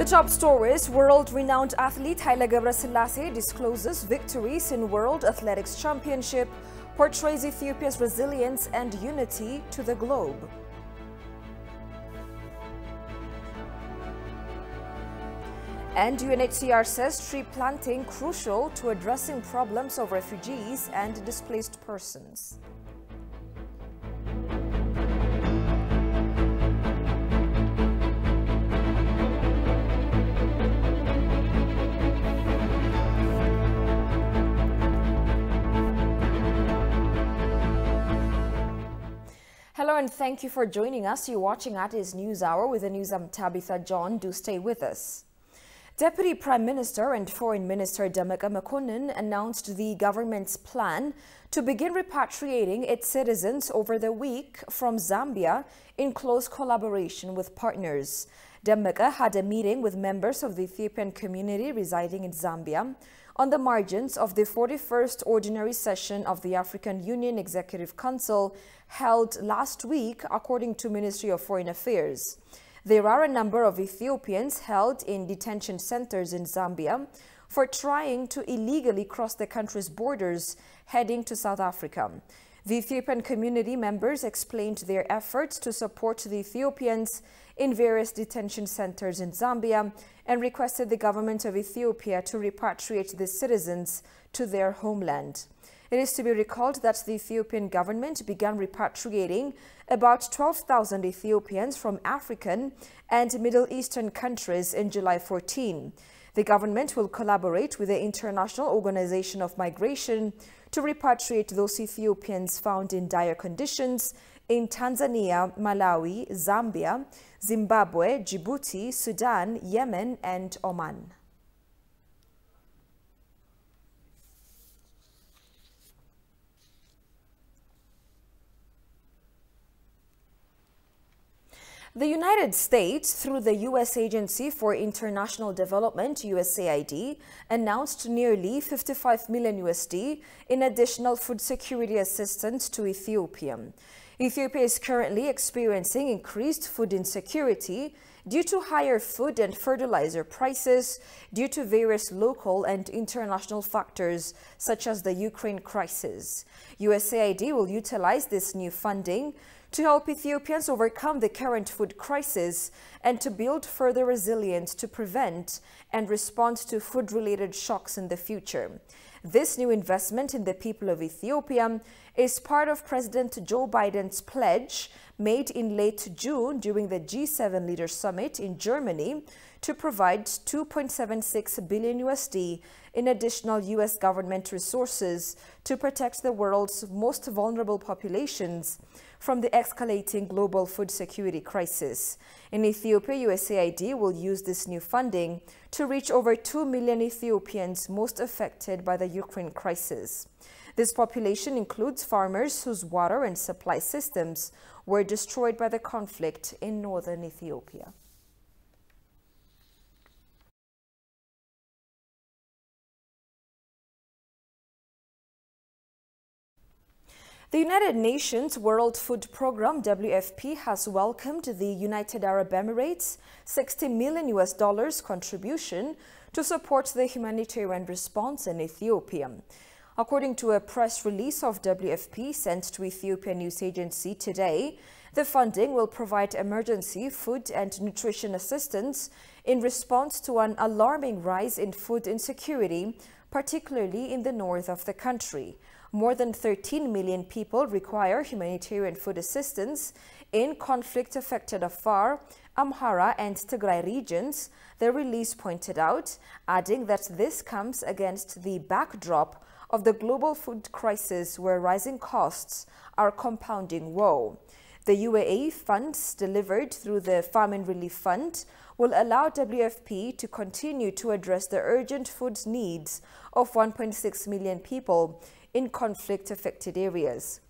The top stories: world-renowned athlete Haile Gebrselassie discloses victories in World Athletics Championship, portrays Ethiopia's resilience and unity to the globe. And UNHCR says tree planting crucial to addressing problems of refugees and displaced persons. Hello and thank you for joining us. You're watching Addis News Hour with the news. I'm Tabitha John. Do stay with us. Deputy Prime Minister and Foreign Minister Demeke Mekonnen announced the government's plan to begin repatriating its citizens over the week from Zambia in close collaboration with partners. Demeke had a meeting with members of the Ethiopian community residing in Zambia on the margins of the 41st Ordinary Session of the African Union Executive Council held last week, according to Ministry of Foreign Affairs. There are a number of Ethiopians held in detention centers in Zambia for trying to illegally cross the country's borders heading to South Africa. The Ethiopian community members explained their efforts to support the Ethiopians in various detention centers in Zambia and requested the government of Ethiopia to repatriate the citizens to their homeland. It is to be recalled that the Ethiopian government began repatriating about 12,000 Ethiopians from African and Middle Eastern countries in July 14. The government will collaborate with the International Organization of Migration to repatriate those Ethiopians found in dire conditions in Tanzania, Malawi, Zambia, Zimbabwe, Djibouti, Sudan, Yemen, and Oman. The United States, through the U.S. Agency for International Development, USAID, announced nearly $55 million in additional food security assistance to Ethiopia. Ethiopia is currently experiencing increased food insecurity due to higher food and fertilizer prices due to various local and international factors such as the Ukraine crisis. USAID will utilize this new funding to help Ethiopians overcome the current food crisis and to build further resilience to prevent and respond to food-related shocks in the future. This new investment in the people of Ethiopia is part of President Joe Biden's pledge made in late June during the G7 Leaders Summit in Germany to provide $2.76 billion in additional U.S. government resources to protect the world's most vulnerable populations from the escalating global food security crisis. In Ethiopia, USAID will use this new funding to reach over 2 million Ethiopians most affected by the Ukraine crisis. This population includes farmers whose water and supply systems were destroyed by the conflict in northern Ethiopia. The United Nations World Food Programme, WFP, has welcomed the United Arab Emirates' $60 million contribution to support the humanitarian response in Ethiopia. According to a press release of WFP sent to Ethiopian news agency today, the funding will provide emergency food and nutrition assistance in response to an alarming rise in food insecurity, particularly in the north of the country. More than 13 million people require humanitarian food assistance in conflict-affected Afar, Amhara and Tigray regions, the release pointed out, adding that this comes against the backdrop of the global food crisis where rising costs are compounding woe. The UAE funds delivered through the Famine Relief Fund will allow WFP to continue to address the urgent food needs of 1.6 million people in conflict-affected areas.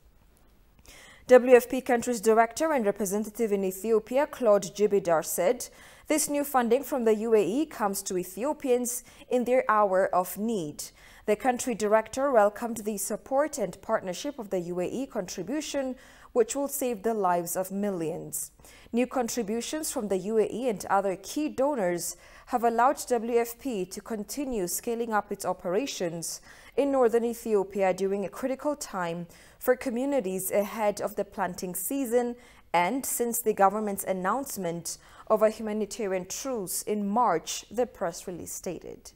WFP Countries Director and Representative in Ethiopia, Claude Jibidar, said this new funding from the UAE comes to Ethiopians in their hour of need. The country director welcomed the support and partnership of the UAE contribution which will save the lives of millions. New contributions from the UAE and other key donors have allowed WFP to continue scaling up its operations in northern Ethiopia during a critical time for communities ahead of the planting season and since the government's announcement of a humanitarian truce in March, the press release stated.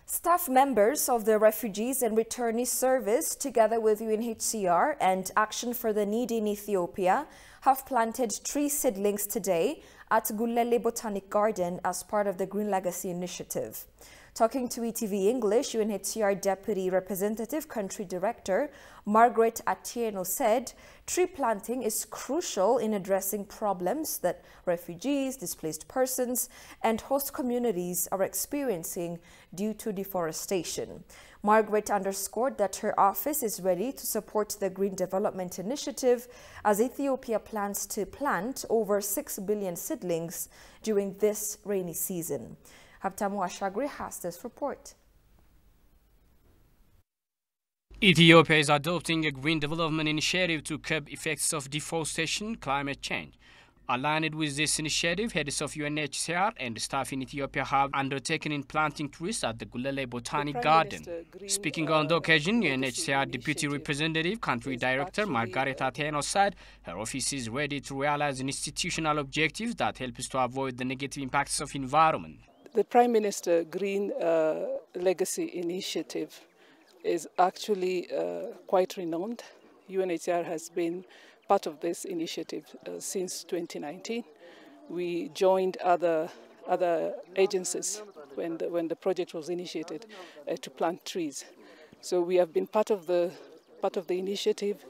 Staff members of the Refugees and Returnees Service, together with UNHCR and Action for the Needy in Ethiopia, have planted tree seedlings today at Gulele Botanic Garden as part of the Green Legacy Initiative. Talking to ETV English, UNHCR Deputy Representative Country Director Margaret Atieno said tree planting is crucial in addressing problems that refugees, displaced persons, and host communities are experiencing due to deforestation. Margaret underscored that her office is ready to support the Green Development Initiative as Ethiopia plans to plant over 6 billion seedlings during this rainy season. Habtamu Ashagri has this report. Ethiopia is adopting a green development initiative to curb effects of deforestation and climate change. Aligned with this initiative, heads of UNHCR and staff in Ethiopia have undertaken in planting trees at the Gulele Botanic Garden. Speaking on the occasion, UNHCR Deputy Representative Country Director Margaret Atieno said her office is ready to realize institutional objectives that help us to avoid the negative impacts of environment. The Prime Minister Green Legacy Initiative is actually quite renowned. UNHCR has been part of this initiative since 2019. We joined other agencies when the project was initiated to plant trees. So we have been part of the initiative.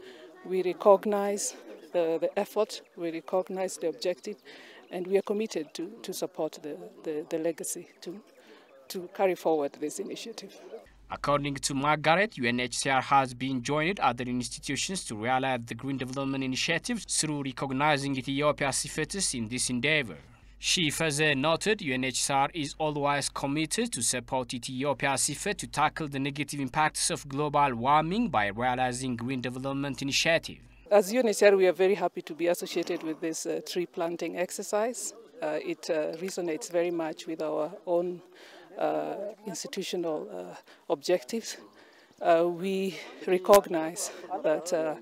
We recognize the effort, we recognize the objective, and we are committed to support the legacy, to carry forward this initiative. According to Margaret, UNHCR has been joined other institutions to realize the Green Development Initiative through recognizing Ethiopia's efforts in this endeavor. She further noted UNHCR is always committed to support Ethiopia's effort to tackle the negative impacts of global warming by realizing Green Development Initiative. As UNHCR, we are very happy to be associated with this tree planting exercise. It resonates very much with our own institutional objectives. We recognize that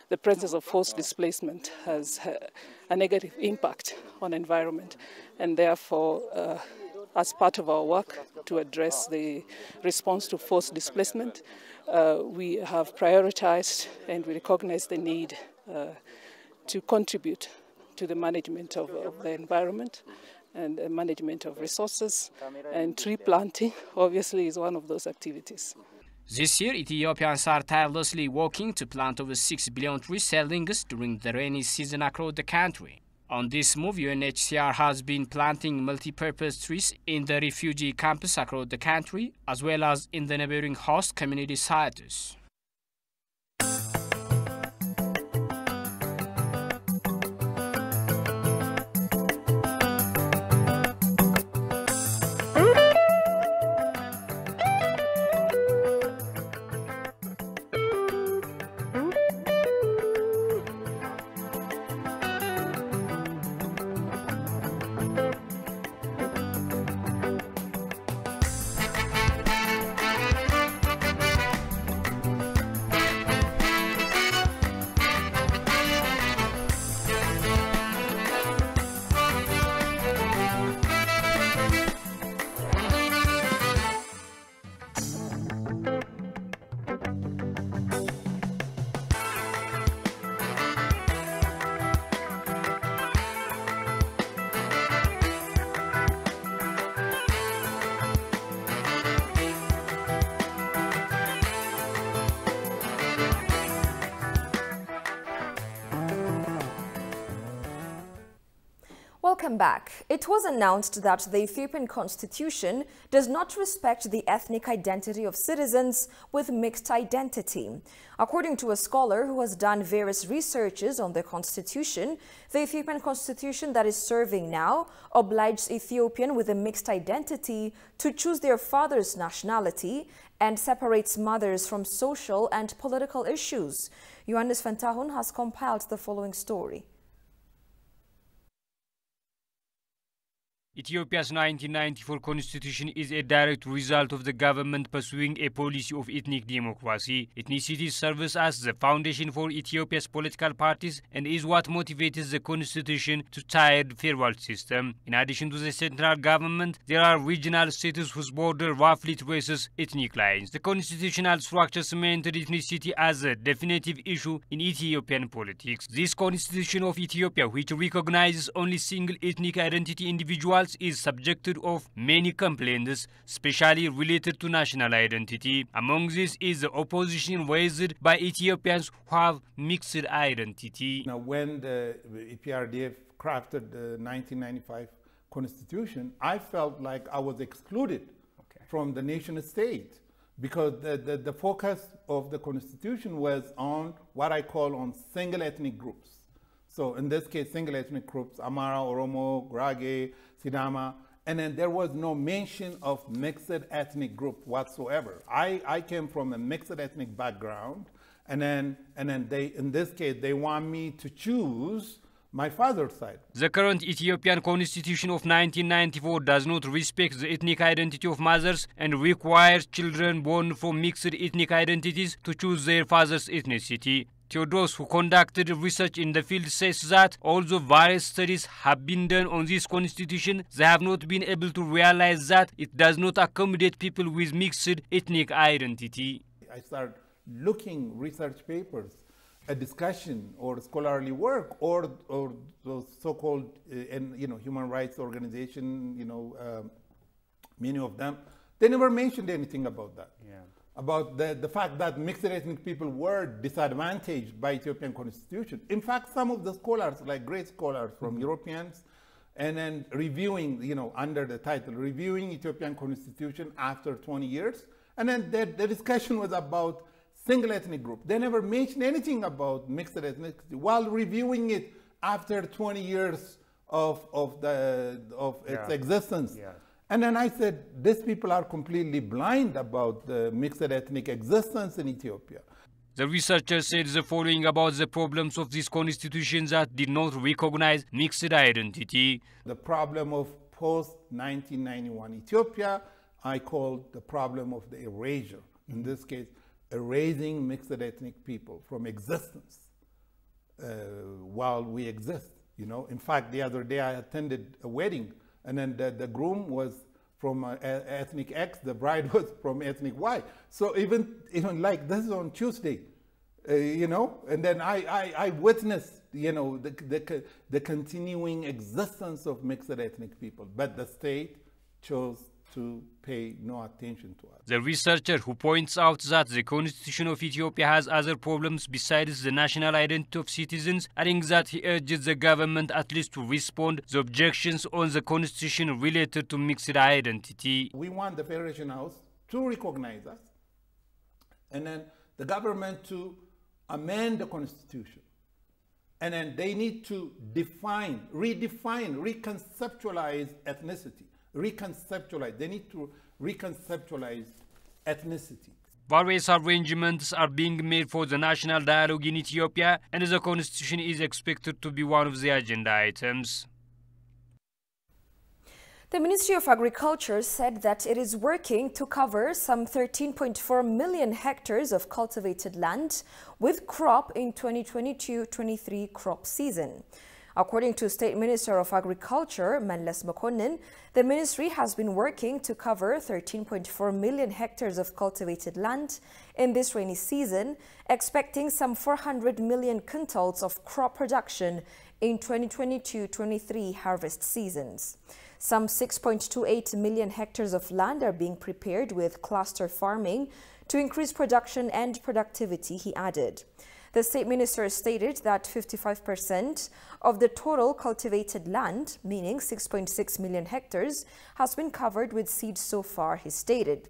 the presence of forced displacement has a negative impact on the environment, and therefore, as part of our work to address the response to forced displacement, we have prioritized and we recognize the need to contribute to the management of the environment and the management of resources, and tree planting obviously is one of those activities. This year, Ethiopians are tirelessly working to plant over 6 billion tree seedlings during the rainy season across the country. On this move, UNHCR has been planting multi-purpose trees in the refugee camps across the country, as well as in the neighboring host community sites. Welcome back. It was announced that the Ethiopian constitution does not respect the ethnic identity of citizens with mixed identity. According to a scholar who has done various researches on the constitution, the Ethiopian constitution that is serving now obliges Ethiopian with a mixed identity to choose their father's nationality and separates mothers from social and political issues. Johannes Fentahun has compiled the following story. Ethiopia's 1994 constitution is a direct result of the government pursuing a policy of ethnic democracy. Ethnicity serves as the foundation for Ethiopia's political parties and is what motivates the constitution to tiered federal system. In addition to the central government, there are regional states whose border roughly traces ethnic lines. The constitutional structure cemented ethnicity as a definitive issue in Ethiopian politics. This constitution of Ethiopia, which recognizes only single ethnic identity individuals, is subjected of many complaints, especially related to national identity. Among these is the opposition raised by Ethiopians who have mixed identity. Now, when the EPRDF crafted the 1995 constitution, I felt like I was excluded from the nation state because the focus of the constitution was on what I call on single ethnic groups. So in this case, single ethnic groups, Amara, Oromo, Gurage, Sidama, and then there was no mention of mixed ethnic group whatsoever. I came from a mixed ethnic background, and then they, in this case, they want me to choose my father's side. The current Ethiopian constitution of 1994 does not respect the ethnic identity of mothers and requires children born from mixed ethnic identities to choose their father's ethnicity. Theodros, who conducted research in the field, says that although various studies have been done on this constitution, they have not been able to realize that it does not accommodate people with mixed ethnic identity. I started looking research papers, a discussion or scholarly work, or those so-called human rights organization, many of them, they never mentioned anything about that. Yeah. About the fact that mixed ethnic people were disadvantaged by Ethiopian constitution. In fact, some of the scholars, like great scholars from Europeans, and then reviewing, under the title, Reviewing Ethiopian Constitution After 20 Years, and then the discussion was about single ethnic group. They never mentioned anything about mixed ethnicity while reviewing it after 20 years of its existence. Yeah. And then I said, these people are completely blind about the mixed ethnic existence in Ethiopia. The researcher said the following about the problems of this constitution that did not recognize mixed identity. The problem of post-1991 Ethiopia, I call the problem of the erasure. In this case, erasing mixed ethnic people from existence while we exist. In fact, the other day I attended a wedding, and then the groom was from ethnic X, the bride was from ethnic Y. So even like this is on Tuesday, and then I witnessed, the continuing existence of mixed ethnic people, but the state chose to pay no attention to us. The researcher, who points out that the constitution of Ethiopia has other problems besides the national identity of citizens, adding that he urges the government at least to respond to objections on the constitution related to mixed identity. We want the Federation House to recognize us, and then the government to amend the constitution. And then they need to redefine, reconceptualize ethnicity. They need to reconceptualize ethnicity. Various arrangements are being made for the national dialogue in Ethiopia, and the constitution is expected to be one of the agenda items. The Ministry of Agriculture said that it is working to cover some 13.4 million hectares of cultivated land with crop in 2022-23 crop season. According to State Minister of Agriculture, Mellas Mekonnen, the ministry has been working to cover 13.4 million hectares of cultivated land in this rainy season, expecting some 400 million quintals of crop production in 2022-23 harvest seasons. Some 6.28 million hectares of land are being prepared with cluster farming to increase production and productivity, he added. The state minister stated that 55% of the total cultivated land, meaning 6.6 million hectares, has been covered with seed so far, he stated.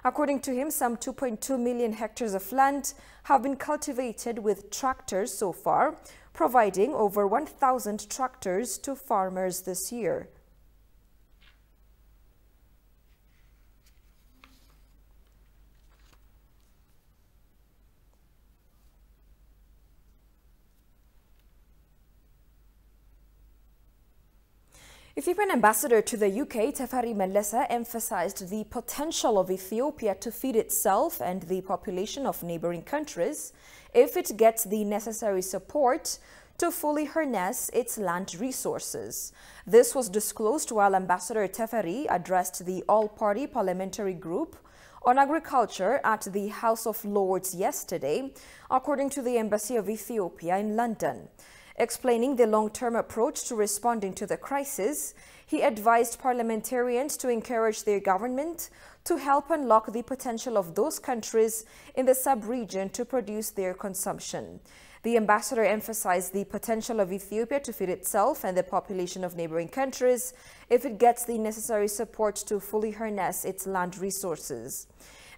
According to him, some 2.2 million hectares of land have been cultivated with tractors so far, providing over 1,000 tractors to farmers this year. Ethiopian ambassador to the UK, Tefari Mellese, emphasized the potential of Ethiopia to feed itself and the population of neighboring countries if it gets the necessary support to fully harness its land resources. This was disclosed while Ambassador Tefari addressed the all-party parliamentary group on agriculture at the House of Lords yesterday, according to the Embassy of Ethiopia in London. Explaining the long-term approach to responding to the crisis, he advised parliamentarians to encourage their government to help unlock the potential of those countries in the sub-region to produce their consumption. The ambassador emphasized the potential of Ethiopia to feed itself and the population of neighboring countries if it gets the necessary support to fully harness its land resources.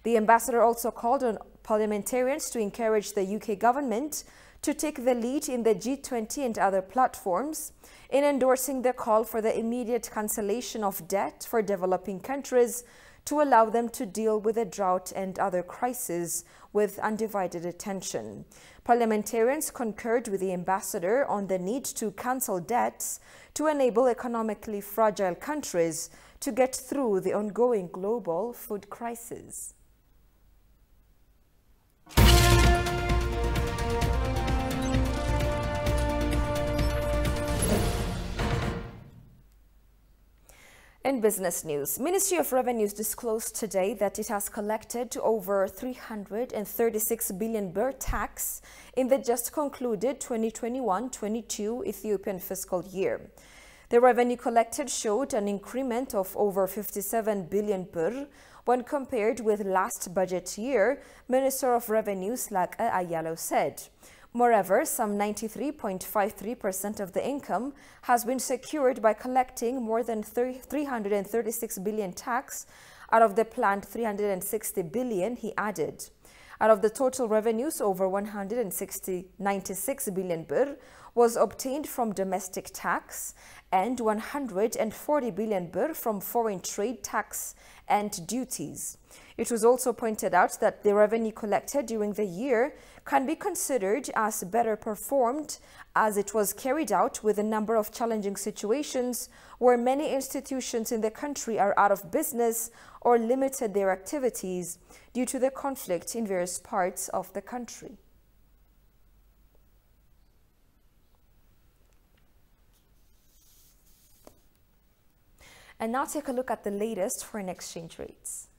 The ambassador also called on parliamentarians to encourage the UK government to take the lead in the G20 and other platforms in endorsing the call for the immediate cancellation of debt for developing countries to allow them to deal with the drought and other crises with undivided attention. Parliamentarians concurred with the ambassador on the need to cancel debts to enable economically fragile countries to get through the ongoing global food crisis. In business news, Ministry of Revenues disclosed today that it has collected over 336 billion birr tax in the just concluded 2021-22 Ethiopian fiscal year. The revenue collected showed an increment of over 57 billion birr when compared with last budget year, Minister of Revenues Laqa Ayalo said. Moreover, some 93.53% of the income has been secured by collecting more than 336 billion tax out of the planned 360 billion, he added. Out of the total revenues, over 96 billion birr was obtained from domestic tax and 140 billion birr from foreign trade tax and duties. It was also pointed out that the revenue collected during the year can be considered as better performed as it was carried out with a number of challenging situations where many institutions in the country are out of business or limited their activities due to the conflict in various parts of the country. And now take a look at the latest foreign exchange rates.